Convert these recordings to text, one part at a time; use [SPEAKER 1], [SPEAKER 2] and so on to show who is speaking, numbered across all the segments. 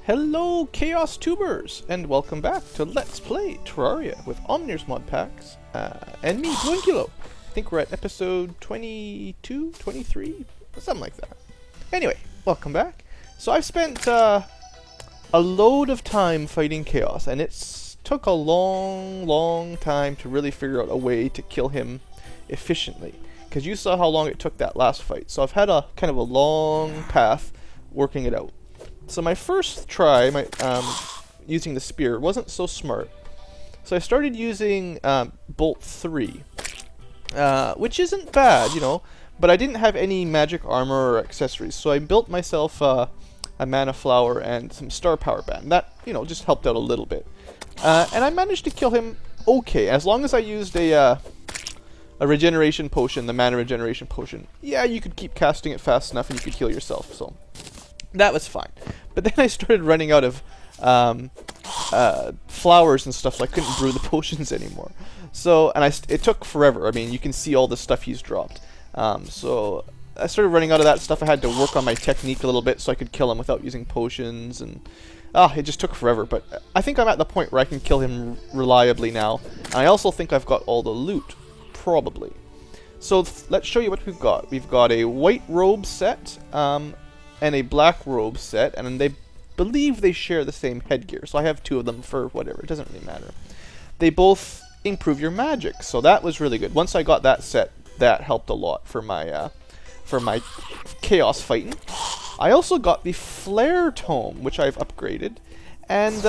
[SPEAKER 1] Hello Chaos Tubers, and welcome back to Let's Play Terraria with Omnir's Modpacks, and me, Blunkilo. I think we're at episode 22, 23, something like that. Anyway, welcome back. So I've spent a load of time fighting Chaos, and it's took a long time to really figure out a way to kill him efficiently. Because you saw how long it took that last fight, so I've had a kind of a long path working it out. So my first try, using the spear, wasn't so smart. So I started using Bolt 3, which isn't bad, you know, but I didn't have any magic armor or accessories. So I built myself a mana flower and some star power band. That, you know, just helped out a little bit. And I managed to kill him okay, as long as I used a regeneration potion, the mana regeneration potion. Yeah, you could keep casting it fast enough and you could heal yourself, so that was fine. But then I started running out of flowers and stuff, so I couldn't brew the potions anymore. So, and it took forever. I mean, you can see all the stuff he's dropped. So I started running out of that stuff. I had to work on my technique a little bit so I could kill him without using potions, and it just took forever. But I think I'm at the point where I can kill him reliably now. And I also think I've got all the loot, probably. So let's show you what we've got. We've got a white robe set, and a black robe set, and they believe they share the same headgear. So I have two of them for whatever, it doesn't really matter. They both improve your magic, so that was really good. Once I got that set, that helped a lot for my chaos fighting. I also got the flare tome, which I've upgraded, and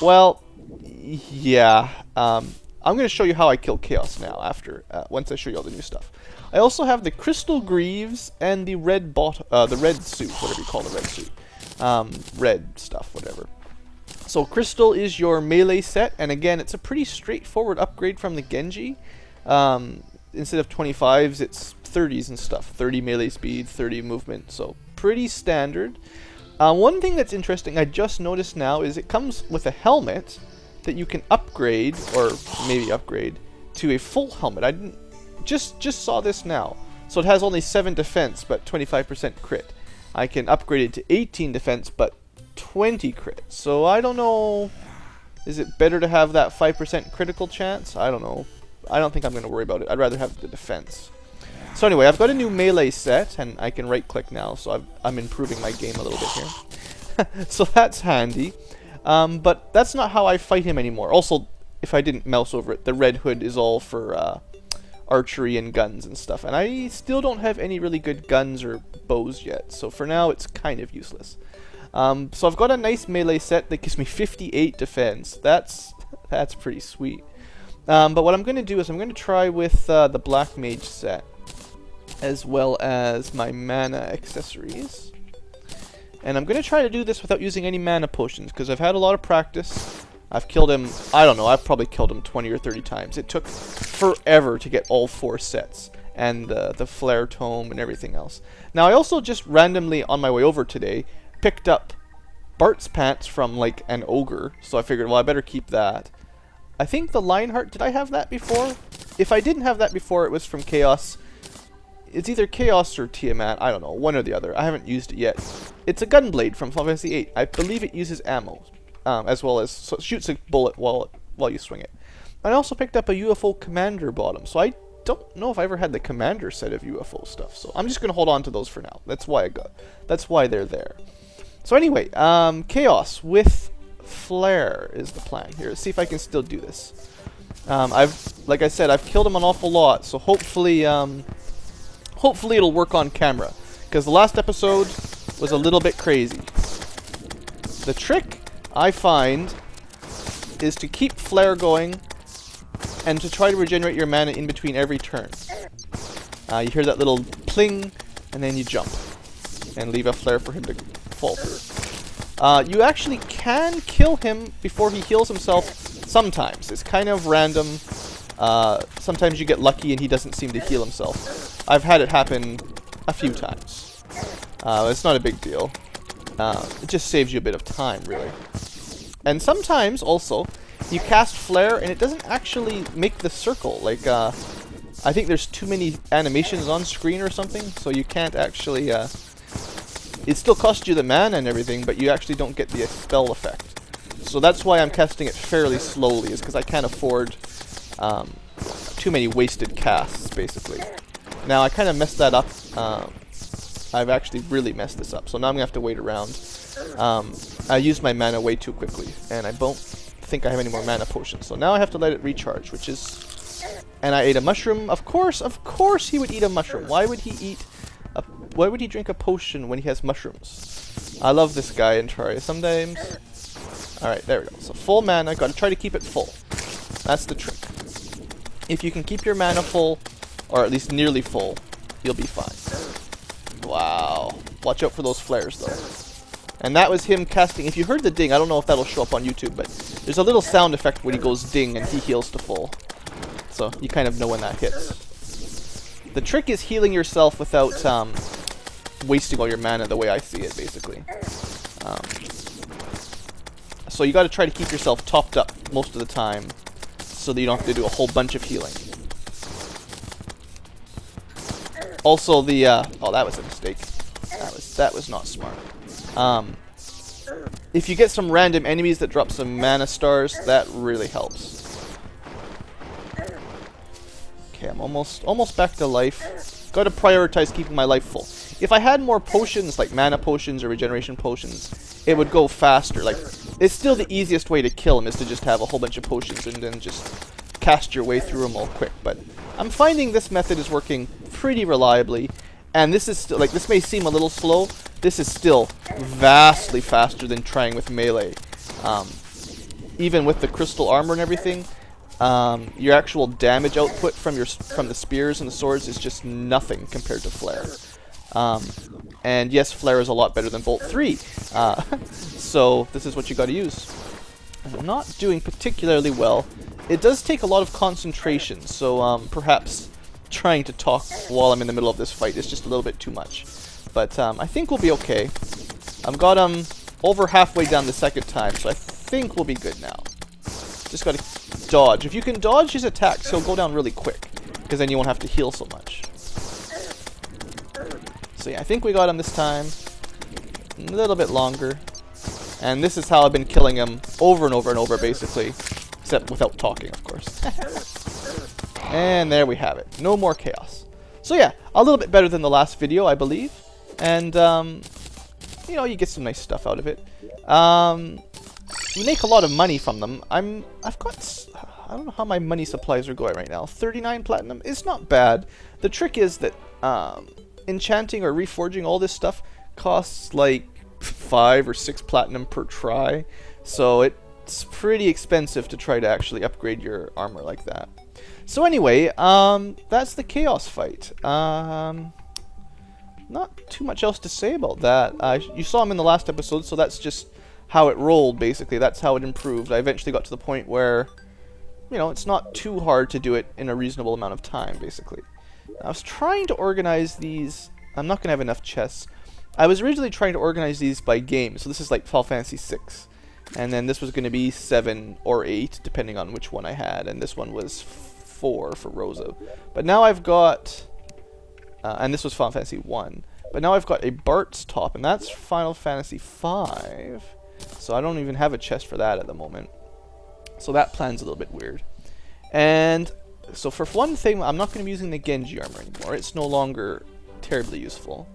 [SPEAKER 1] well, yeah, I'm going to show you how I kill chaos now after once I show you all the new stuff. I also have the crystal greaves and the red suit, whatever you call the red suit, red stuff, whatever. So crystal is your melee set, and again, it's a pretty straightforward upgrade from the Genji. Instead of 25s, it's 30s and stuff. 30 melee speed, 30 movement, so pretty standard. One thing that's interesting I just noticed now is it comes with a helmet that you can upgrade, or maybe upgrade, to a full helmet. I didn't just saw this now. So it has only 7 defense, but 25% crit. I can upgrade it to 18 defense, but 20 crit. So I don't know, is it better to have that 5% critical chance? I don't know. I don't think I'm going to worry about it. I'd rather have the defense. So anyway, I've got a new melee set, and I can right click now, so I'm improving my game a little bit here. So that's handy. But that's not how I fight him anymore. Also, if I didn't mouse over it, the red hood is all for archery and guns and stuff. And I still don't have any really good guns or bows yet. So for now, it's kind of useless. So I've got a nice melee set that gives me 58 defense. That's pretty sweet. But what I'm going to do is I'm going to try with the black mage set, as well as my mana accessories. And I'm going to try to do this without using any mana potions, because I've had a lot of practice. I've killed him, I don't know, I've probably killed him 20 or 30 times. It took forever to get all 4 sets, and the flare tome and everything else. Now, I also just randomly, on my way over today, picked up Bart's pants from, like, an ogre. So I figured, well, I better keep that. I think the Lionheart, did I have that before? If I didn't have that before, it was from Chaos. It's either Chaos or Tiamat, I don't know, one or the other. I haven't used it yet. It's a gunblade from Final Fantasy VIII. I believe it uses ammo, as well as, so it shoots a bullet while you swing it. I also picked up a UFO commander bottom, so I don't know if I ever had the commander set of UFO stuff. So I'm just gonna hold on to those for now. That's why they're there. So anyway, Chaos with flare is the plan here. Let's see if I can still do this. Like I said, I've killed him an awful lot, so hopefully it'll work on camera, because the last episode was a little bit crazy. The trick I find is to keep flare going and to try to regenerate your mana in between every turn. You hear that little pling, and then you jump and leave a flare for him to fall through. You actually can kill him before he heals himself sometimes. It's kind of random. Sometimes you get lucky and he doesn't seem to heal himself. I've had it happen a few times. It's not a big deal. It just saves you a bit of time, really. And sometimes, also, you cast flare and it doesn't actually make the circle. Like, I think there's too many animations on screen or something, so you can't actually it still costs you the mana and everything, but you actually don't get the spell effect. So that's why I'm casting it fairly slowly, is because I can't afford too many wasted casts, basically. Now, I kind of messed that up. I've actually really messed this up, so now I'm going to have to wait around. I used my mana way too quickly, and I don't think I have any more mana potions. So now I have to let it recharge, which is... And I ate a mushroom. Of course he would eat a mushroom. Why would he drink a potion when he has mushrooms? I love this guy in Terraria sometimes. Alright, there we go. So full mana, gotta try to keep it full. That's the trick. If you can keep your mana full, or at least nearly full, you'll be fine. Wow. Watch out for those flares, though. And that was him casting. If you heard the ding, I don't know if that'll show up on YouTube, but there's a little sound effect when he goes ding and he heals to full. So you kind of know when that hits. The trick is healing yourself without wasting all your mana the way I see it, basically. So you got to try to keep yourself topped up most of the time so that you don't have to do a whole bunch of healing. Also, the oh, that was a mistake. That was not smart. If you get some random enemies that drop some mana stars, that really helps. Okay, I'm almost back to life. Got to prioritize keeping my life full. If I had more potions, like mana potions or regeneration potions, it would go faster. Like, it's still the easiest way to kill him is to just have a whole bunch of potions and then just cast your way through them all quick. But I'm finding this method is working pretty reliably, and this is still, like, this may seem a little slow. This is still vastly faster than trying with melee. Even with the crystal armor and everything, your actual damage output from the spears and the swords is just nothing compared to flare. And yes, flare is a lot better than bolt 3. So this is what you got to use. I'm not doing particularly well. It does take a lot of concentration, so perhaps trying to talk while I'm in the middle of this fight is just a little bit too much. But I think we'll be okay. I've got him over halfway down the second time, so I think we'll be good now. Just gotta dodge. If you can dodge his attacks, he'll go down really quick, because then you won't have to heal so much. So yeah, I think we got him this time. A little bit longer. And this is how I've been killing him over and over and over, basically. Except without talking, of course. And there we have it. No more chaos. So yeah, a little bit better than the last video, I believe. And, you know, you get some nice stuff out of it. You make a lot of money from them. I don't know how my money supplies are going right now. 39 platinum is not bad. The trick is that enchanting or reforging all this stuff costs like 5 or 6 platinum per try. So it's pretty expensive to try to actually upgrade your armor like that. So anyway, that's the chaos fight. Not too much else to say about that. You saw him in the last episode, so that's just how it rolled, basically. That's how it improved. I eventually got to the point where, you know, it's not too hard to do it in a reasonable amount of time, basically. I was trying to organize these. I'm not going to have enough chests. I was originally trying to organize these by game. So this is like Final Fantasy 6. And then this was going to be 7 or 8, depending on which one I had. And this one was 4 for Rosa. But now I've got... and this was Final Fantasy 1. But now I've got a Bart's top, and that's Final Fantasy 5. So I don't even have a chest for that at the moment. So that plan's a little bit weird. And so for one thing, I'm not going to be using the Genji armor anymore. It's no longer terribly useful.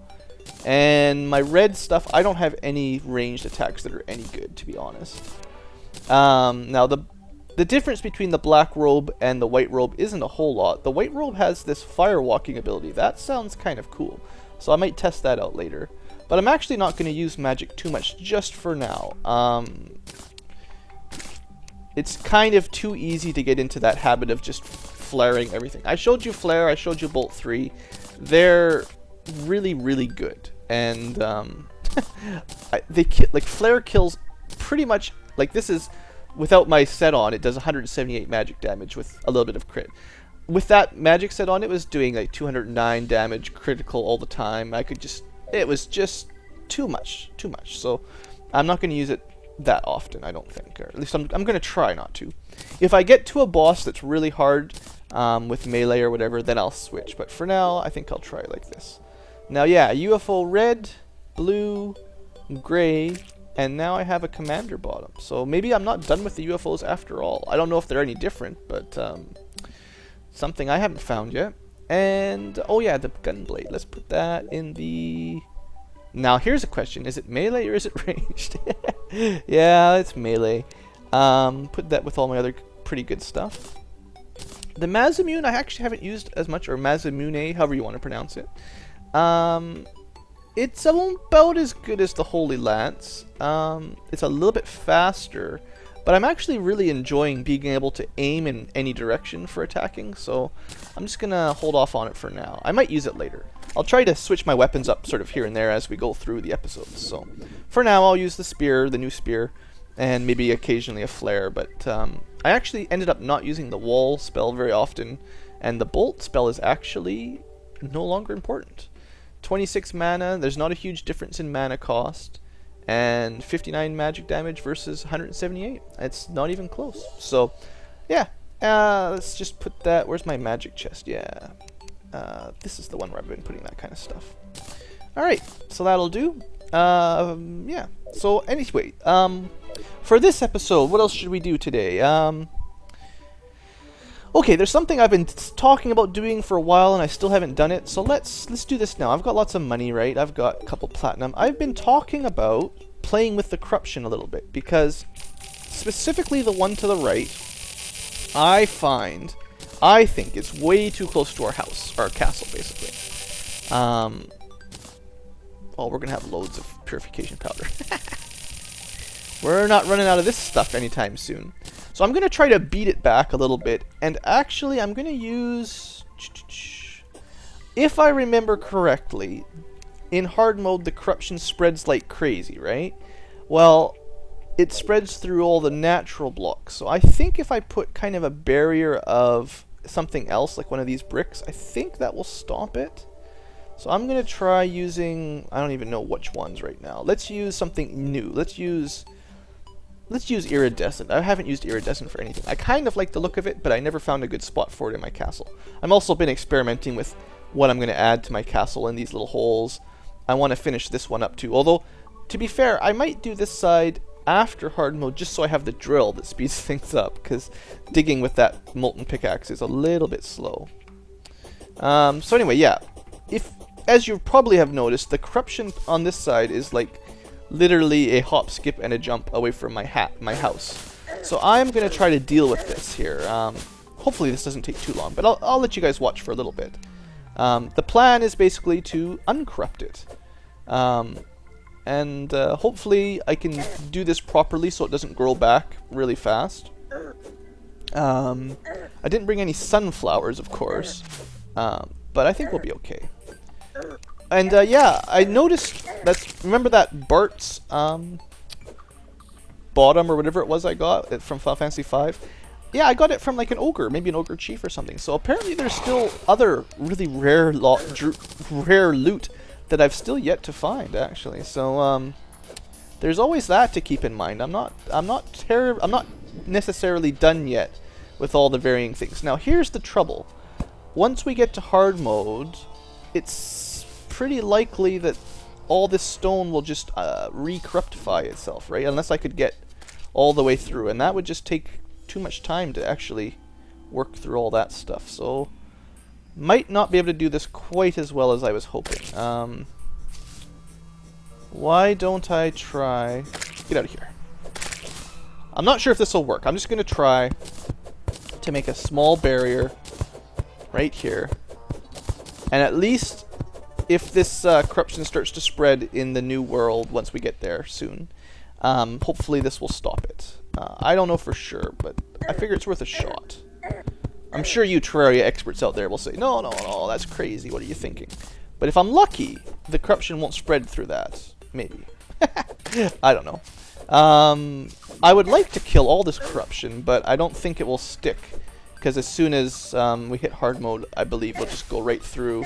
[SPEAKER 1] And my red stuff, I don't have any ranged attacks that are any good, to be honest. Now, the difference between the black robe and the white robe isn't a whole lot. The white robe has this firewalking ability. That sounds kind of cool. So I might test that out later. But I'm actually not going to use magic too much just for now. It's kind of too easy to get into that habit of just flaring everything. I showed you Flare, I showed you Bolt 3. They're really, really good. And like Flare kills pretty much, like this is, without my set on, it does 178 magic damage with a little bit of crit. With that magic set on, it was doing like 209 damage critical all the time. It was just too much. So I'm not going to use it that often, I don't think. Or at least I'm going to try not to. If I get to a boss that's really hard with melee or whatever, then I'll switch. But for now, I think I'll try like this. Now, yeah, UFO red blue, gray, and now I have a commander bottom. So maybe I'm not done with the UFOs after all. I don't know if they're any different, but something I haven't found yet. And, oh yeah, the gunblade. Let's put that in the... Now, here's a question. Is it melee or is it ranged? Yeah, it's melee. Put that with all my other pretty good stuff. The Mazamune I actually haven't used as much, or Mazamune, however you want to pronounce it. It's about as good as the Holy Lance. It's a little bit faster, but I'm actually really enjoying being able to aim in any direction for attacking, so I'm just going to hold off on it for now. I might use it later. I'll try to switch my weapons up sort of here and there as we go through the episodes. So for now, I'll use the spear, the new spear, and maybe occasionally a flare, but I actually ended up not using the wall spell very often, and the bolt spell is actually no longer important. 26 mana, there's not a huge difference in mana cost, and 59 magic damage versus 178. It's not even close. So, yeah, let's just put that, where's my magic chest? Yeah, this is the one where I've been putting that kind of stuff. Alright, so that'll do. Yeah, so anyway, for this episode, what else should we do today? Okay, there's something I've been talking about doing for a while and I still haven't done it, so let's do this now. I've got lots of money, right? I've got a couple platinum. I've been talking about playing with the corruption a little bit, because specifically the one to the right, I think it's way too close to our house, our castle, basically. Well, we're gonna have loads of purification powder. We're not running out of this stuff anytime soon. So I'm going to try to beat it back a little bit, and actually I'm going to use, if I remember correctly, in hard mode the corruption spreads like crazy, right? Well, it spreads through all the natural blocks, so I think if I put kind of a barrier of something else, like one of these bricks, I think that will stop it. So I'm going to try using, I don't even know which ones right now. Let's use something new. Let's use iridescent. I haven't used iridescent for anything. I kind of like the look of it, but I never found a good spot for it in my castle. I've also been experimenting with what I'm going to add to my castle in these little holes. I want to finish this one up too. Although, to be fair, I might do this side after hard mode just so I have the drill that speeds things up, because digging with that molten pickaxe is a little bit slow. So anyway, yeah. As you probably have noticed, the corruption on this side is like literally a hop, skip, and a jump away from my house. So I'm going to try to deal with this here. Hopefully this doesn't take too long, but I'll let you guys watch for a little bit. The plan is basically to uncorrupt it. And hopefully I can do this properly so it doesn't grow back really fast. I didn't bring any sunflowers, of course, but I think we'll be okay. And yeah, I noticed remember that Bart's bottom or whatever it was I got from Final Fantasy V? Yeah, I got it from like an ogre, maybe an ogre chief or something. So apparently there's still other really rare loot that I've still yet to find, actually. So there's always that to keep in mind. I'm not necessarily done yet with all the varying things. Now here's the trouble. Once we get to hard mode, it's pretty likely that all this stone will just re-corruptify itself, right? Unless I could get all the way through, and that would just take too much time to actually work through all that stuff. So might not be able to do this quite as well as I was hoping. Why don't I try... Get out of here. I'm not sure if this will work. I'm just going to try to make a small barrier right here. And at least if this corruption starts to spread in the new world once we get there soon, hopefully this will stop it. I don't know for sure, but I figure it's worth a shot. I'm sure you Terraria experts out there will say, no, that's crazy, what are you thinking? But if I'm lucky, the corruption won't spread through that. Maybe. I don't know. I would like to kill all this corruption, but I don't think it will stick. Because as soon as we hit hard mode, I believe we'll just go right through.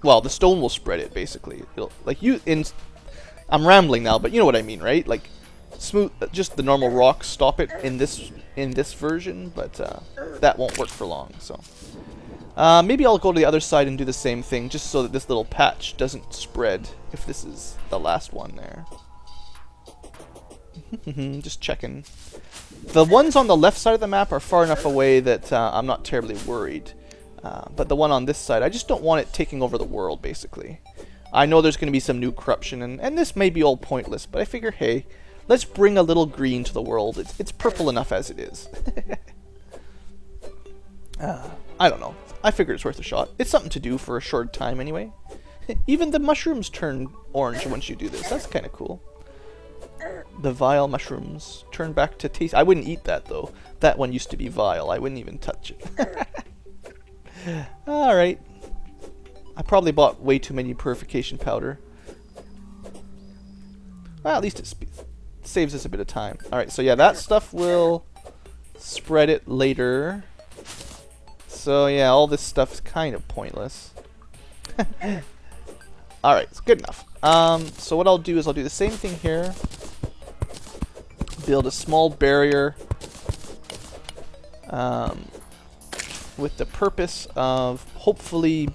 [SPEAKER 1] Well, the stone will spread it, basically. I'm rambling now, but you know what I mean, right? Like, smooth, just the normal rocks stop it in this version, but that won't work for long. So maybe I'll go to the other side and do the same thing, just so that this little patch doesn't spread if this is the last one there. Just checking. The ones on the left side of the map are far enough away that I'm not terribly worried. But the one on this side, I just don't want it taking over the world, basically. I know there's going to be some new corruption, and this may be all pointless, but I figure, hey, let's bring a little green to the world. It's purple enough as it is. I don't know. I figure it's worth a shot. It's something to do for a short time anyway. Even the mushrooms turn orange once you do this. That's kind of cool. The vile mushrooms turn back to taste. I wouldn't eat that, though. That one used to be vile. I wouldn't even touch it. Alright. I probably bought way too many purification powder. Well, at least it saves us a bit of time. Alright, so yeah, that stuff will spread it later. So yeah, all this stuff is kind of pointless. Alright, it's good enough. So what I'll do is I'll do the same thing here. Build a small barrier with the purpose of hopefully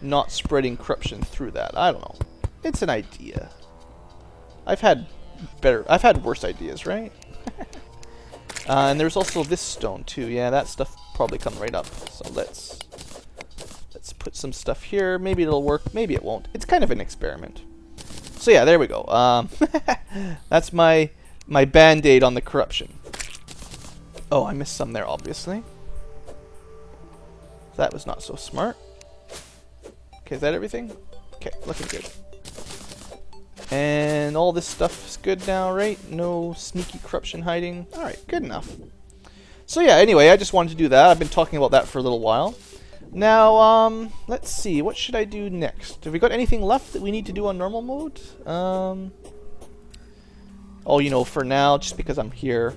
[SPEAKER 1] not spreading corruption through that. I don't know. It's an idea. I've had worse ideas, right? And there's also this stone too. Yeah, that stuff probably come right up. So let's put some stuff here. Maybe it'll work. Maybe it won't. It's kind of an experiment. So yeah, there we go. That's my band-aid on the corruption. Oh, I missed some there, obviously. That was not so smart. Okay, is that everything? Okay, looking good. And all this stuff is good now, right? No sneaky corruption hiding. Alright, good enough. So yeah, anyway, I just wanted to do that. I've been talking about that for a little while. Now, let's see. What should I do next? Have we got anything left that we need to do on normal mode? Oh, you know, for now, just because I'm here,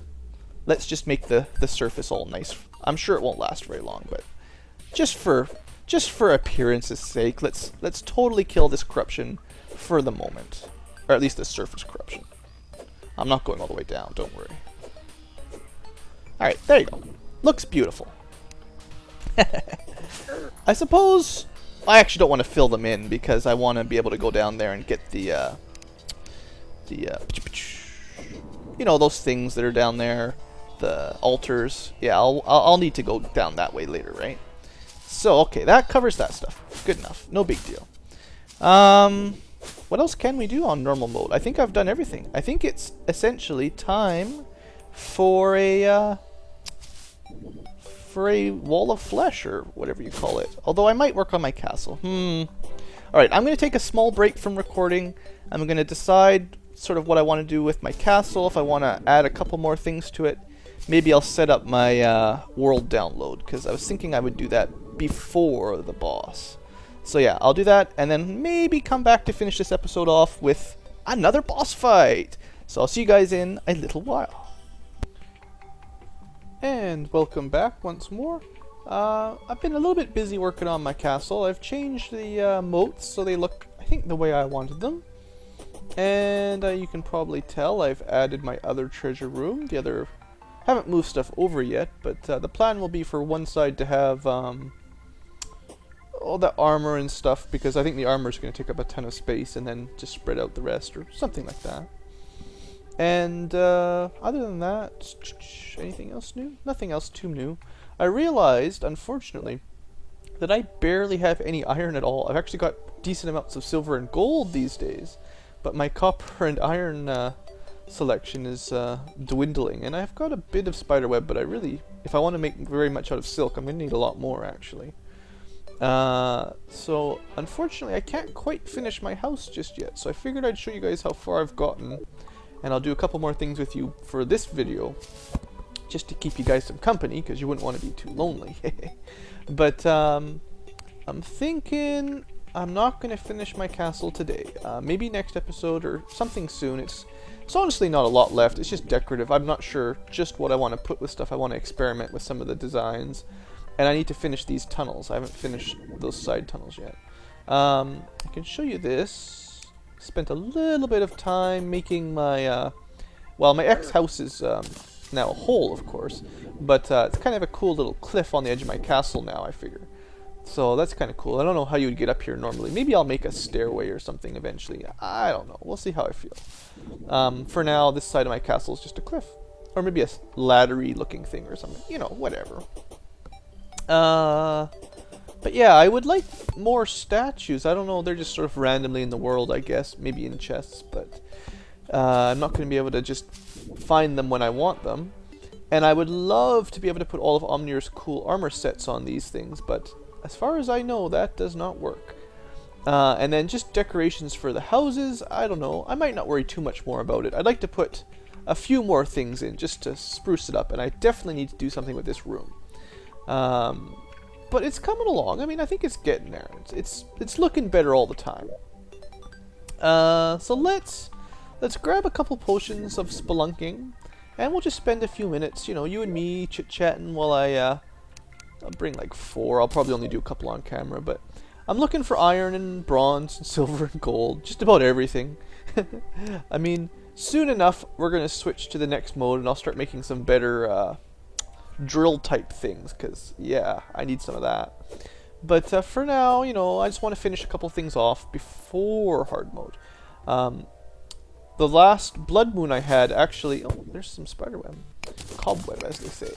[SPEAKER 1] let's just make the surface all nice. I'm sure it won't last very long, but just for appearance's sake, let's totally kill this corruption for the moment. Or at least the surface corruption. I'm not going all the way down, don't worry. Alright, there you go. Looks beautiful. I suppose I actually don't want to fill them in because I want to be able to go down there and get the you know, those things that are down there, the altars. Yeah, I'll need to go down that way later, right? So, okay, that covers that stuff. Good enough. No big deal. What else can we do on normal mode? I think I've done everything. I think it's essentially time for a wall of flesh, or whatever you call it. Although I might work on my castle. Alright, I'm going to take a small break from recording. I'm going to decide sort of what I want to do with my castle, if I want to add a couple more things to it. Maybe I'll set up my world download, because I was thinking I would do that before the boss. So yeah, I'll do that, and then maybe come back to finish this episode off with another boss fight. So I'll see you guys in a little while. And welcome back once more. I've been a little bit busy working on my castle. I've changed the moats so they look, I think, the way I wanted them. And you can probably tell I've added my other treasure room. Haven't moved stuff over yet, but the plan will be for one side to have all the armor and stuff, because I think the armor is going to take up a ton of space, and then just spread out the rest, or something like that. And other than that, anything else new? Nothing else too new. I realized, unfortunately, that I barely have any iron at all. I've actually got decent amounts of silver and gold these days, but my copper and iron selection is dwindling. And I've got a bit of spiderweb, but if I want to make very much out of silk, I'm going to need a lot more, actually. So, unfortunately, I can't quite finish my house just yet, so I figured I'd show you guys how far I've gotten. And I'll do a couple more things with you for this video, just to keep you guys some company, because you wouldn't want to be too lonely. But I'm thinking I'm not going to finish my castle today. Maybe next episode or something soon. It's honestly not a lot left. It's just decorative. I'm not sure just what I want to put with stuff. I want to experiment with some of the designs. And I need to finish these tunnels. I haven't finished those side tunnels yet. I can show you this. Spent a little bit of time making my, well, my ex-house is now a hole, of course, but it's kind of a cool little cliff on the edge of my castle now, I figure. So that's kind of cool. I don't know how you would get up here normally. Maybe I'll make a stairway or something eventually. I don't know. We'll see how I feel. For now, this side of my castle is just a cliff. Or maybe a laddery looking thing or something. You know, whatever. But yeah, I would like more statues. I don't know, they're just sort of randomly in the world, I guess. Maybe in chests, but I'm not going to be able to just find them when I want them. And I would love to be able to put all of Omnir's cool armor sets on these things, but as far as I know, that does not work. And then just decorations for the houses, I don't know. I might not worry too much more about it. I'd like to put a few more things in just to spruce it up, and I definitely need to do something with this room. But it's coming along. I mean, I think it's getting there. It's looking better all the time. So let's grab a couple potions of spelunking, and we'll just spend a few minutes, you know, you and me chit-chatting while I'll bring like 4. I'll probably only do a couple on camera, but I'm looking for iron and bronze and silver and gold, just about everything. I mean, soon enough, we're going to switch to the next mode, and I'll start making some better drill type things, because, yeah, I need some of that. But for now, you know, I just want to finish a couple things off before hard mode. The last blood moon I had actually... Oh, there's some spiderweb. Cobweb, as they say.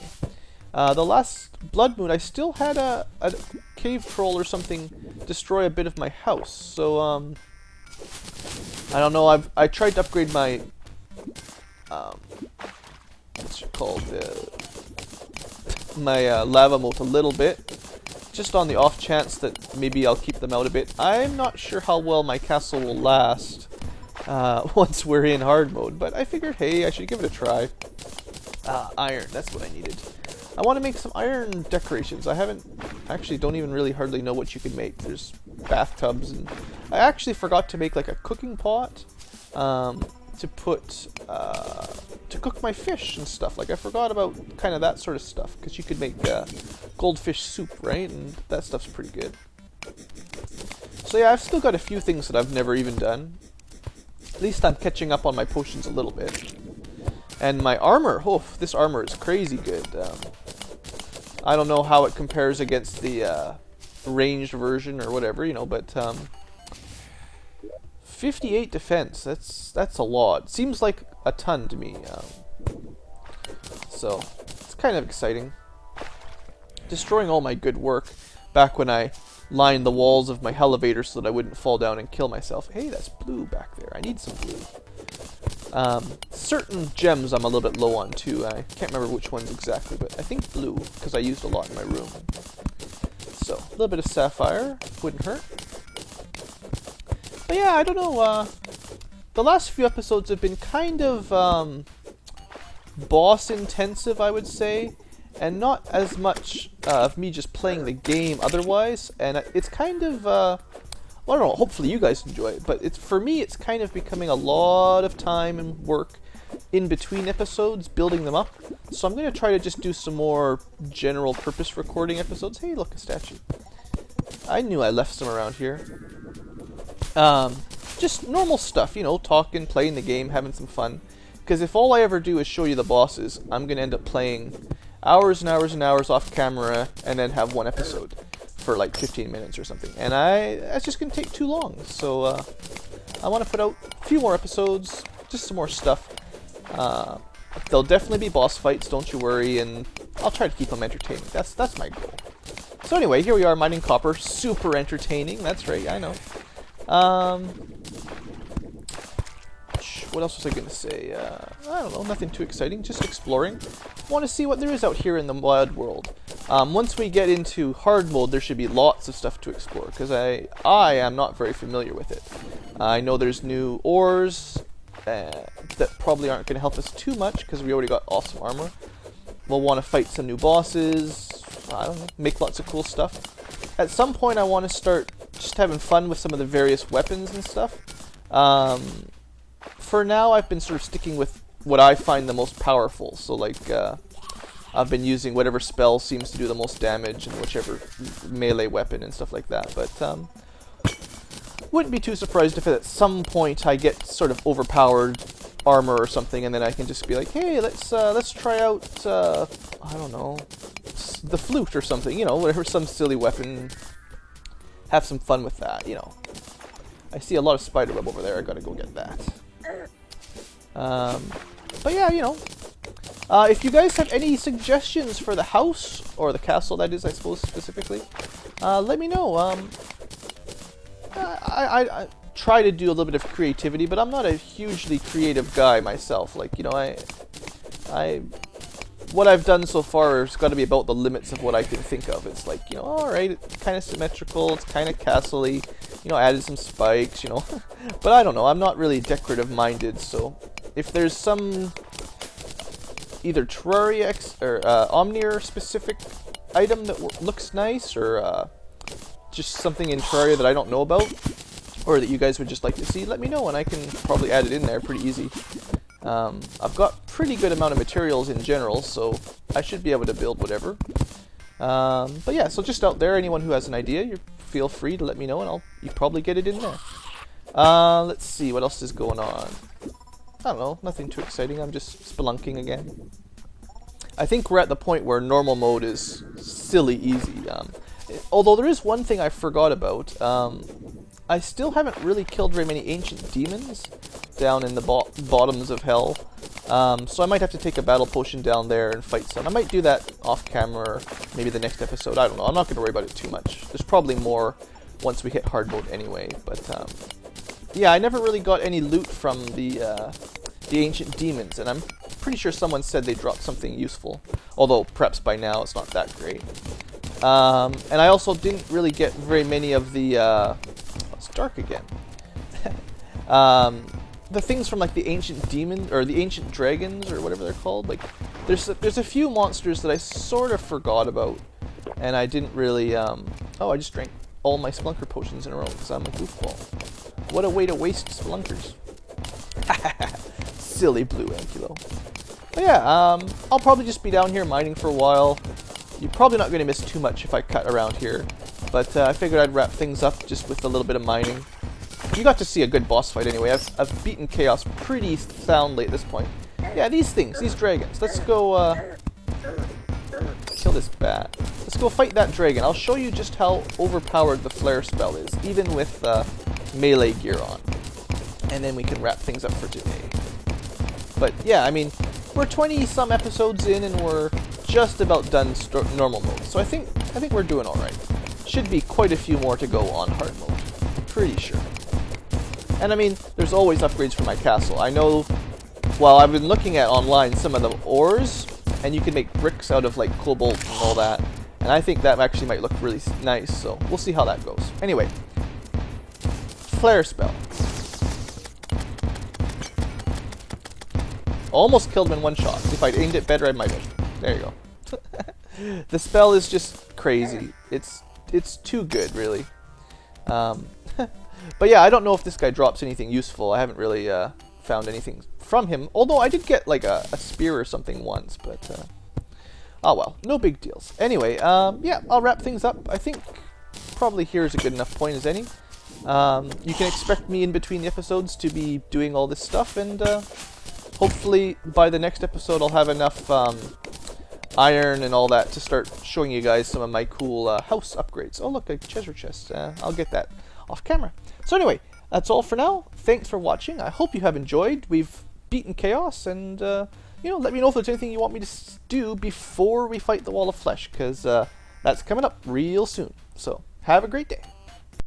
[SPEAKER 1] The last blood moon, I still had a cave troll or something destroy a bit of my house. So, I don't know, I tried to upgrade my... what's it called? My lava moat a little bit. Just on the off chance that maybe I'll keep them out a bit. I'm not sure how well my castle will last once we're in hard mode, but I figured, hey, I should give it a try. Iron, that's what I needed. I want to make some iron decorations. I don't even really hardly know what you can make. There's bathtubs, and I actually forgot to make like a cooking pot to put, to cook my fish and stuff. Like, I forgot about kind of that sort of stuff, because you could make goldfish soup, right? And that stuff's pretty good. So yeah, I've still got a few things that I've never even done. At least I'm catching up on my potions a little bit. And my armor, oh, this armor is crazy good. I don't know how it compares against the ranged version or whatever, you know, but 58 defense, that's a lot. Seems like a ton to me. So, it's kind of exciting. Destroying all my good work back when I lined the walls of my elevator so that I wouldn't fall down and kill myself. Hey, that's blue back there. I need some blue. Certain gems I'm a little bit low on too. I can't remember which ones exactly, but I think blue, because I used a lot in my room. So, a little bit of sapphire wouldn't hurt. But yeah, I don't know, the last few episodes have been kind of boss intensive, I would say, and not as much of me just playing the game otherwise, and it's kind of, well, I don't know, hopefully you guys enjoy it, but for me it's kind of becoming a lot of time and work in between episodes, building them up, so I'm going to try to just do some more general purpose recording episodes. Hey, look, a statue. I knew I left some around here. Just normal stuff, you know, talking, playing the game, having some fun. Because if all I ever do is show you the bosses, I'm going to end up playing hours and hours and hours off camera and then have one episode for like 15 minutes or something. And that's just going to take too long. So I want to put out a few more episodes, just some more stuff. There'll definitely be boss fights, don't you worry, and I'll try to keep them entertaining. That's my goal. So anyway, here we are mining copper. Super entertaining, that's right, I know. What else was I going to say? I don't know, nothing too exciting, just exploring. Want to see what there is out here in the wild world. Once we get into hard mode, there should be lots of stuff to explore, because I am not very familiar with it. I know there's new ores that probably aren't going to help us too much, because we already got awesome armor. We'll want to fight some new bosses, I don't know, make lots of cool stuff. At some point I want to start just having fun with some of the various weapons and stuff. For now, I've been sort of sticking with what I find the most powerful. So, like, I've been using whatever spell seems to do the most damage and whichever melee weapon and stuff like that. But wouldn't be too surprised if at some point I get sort of overpowered armor or something, and then I can just be like, hey, let's try out I don't know, the flute or something. You know, whatever, some silly weapon have some fun with that, you know. I see a lot of spider web over there. I gotta go get that. But yeah, you know. If you guys have any suggestions for the house, or the castle that is, I suppose, specifically, let me know. I try to do a little bit of creativity, but I'm not a hugely creative guy myself. Like, you know, what I've done so far has got to be about the limits of what I can think of. It's like, you know, alright, it's kind of symmetrical, it's kind of castle-y, you know, added some spikes, you know. But I don't know, I'm not really decorative-minded, so if there's some either Terraria or Omnir specific item that looks nice, or just something in Terraria that I don't know about, or that you guys would just like to see, let me know and I can probably add it in there pretty easy. I've got pretty good amount of materials in general, so I should be able to build whatever. But yeah, so just out there, anyone who has an idea, you feel free to let me know and you probably get it in there. Let's see, what else is going on? I don't know, nothing too exciting, I'm just spelunking again. I think we're at the point where normal mode is silly easy. Although there is one thing I forgot about. I still haven't really killed very many ancient demons down in the bottoms of hell. So I might have to take a battle potion down there and fight some. I might do that off camera, or maybe the next episode. I don't know. I'm not going to worry about it too much. There's probably more once we hit hard mode anyway. But yeah, I never really got any loot from the ancient demons, and I'm pretty sure someone said they dropped something useful. Although perhaps by now it's not that great. And I also didn't really get very many of the it's dark again. The things from like the ancient demon or the ancient dragons or whatever they're called. Like there's a few monsters that I sort of forgot about, and I didn't really oh, I just drank all my spelunker potions in a row because I'm a goofball. What a way to waste spelunkers. Silly blue ankylo. But yeah, I'll probably just be down here mining for a while. You're probably not going to miss too much if I cut around here, but I figured I'd wrap things up just with a little bit of mining. You got to see a good boss fight anyway. I've beaten Chaos pretty soundly at this point. Yeah, these things, these dragons. Let's go kill this bat. Let's go fight that dragon. I'll show you just how overpowered the flare spell is, even with melee gear on. And then we can wrap things up for today. But yeah, I mean, we're 20-some episodes in and we're just about done normal mode. So I think we're doing alright. Should be quite a few more to go on hard mode. Pretty sure. And I mean, there's always upgrades for my castle. I know, well, I've been looking at online some of the ores, and you can make bricks out of like cobalt and all that. And I think that actually might look really nice, so we'll see how that goes. Anyway, flare spell. Almost killed him in one shot. If I'd aimed it better, I might have. There you go. The spell is just crazy. It's too good, really. But yeah, I don't know if this guy drops anything useful. I haven't really found anything from him. Although I did get like a spear or something once, but oh well, no big deals. Anyway, yeah, I'll wrap things up. I think probably here's a good enough point as any. You can expect me in between the episodes to be doing all this stuff, and hopefully by the next episode I'll have enough iron and all that to start showing you guys some of my cool house upgrades. Oh look, a treasure chest. I'll get that off camera. So anyway, that's all for now. Thanks for watching. I hope you have enjoyed. We've beaten Chaos, and you know, let me know if there's anything you want me to do before we fight the Wall of Flesh, because that's coming up real soon. So have a great day.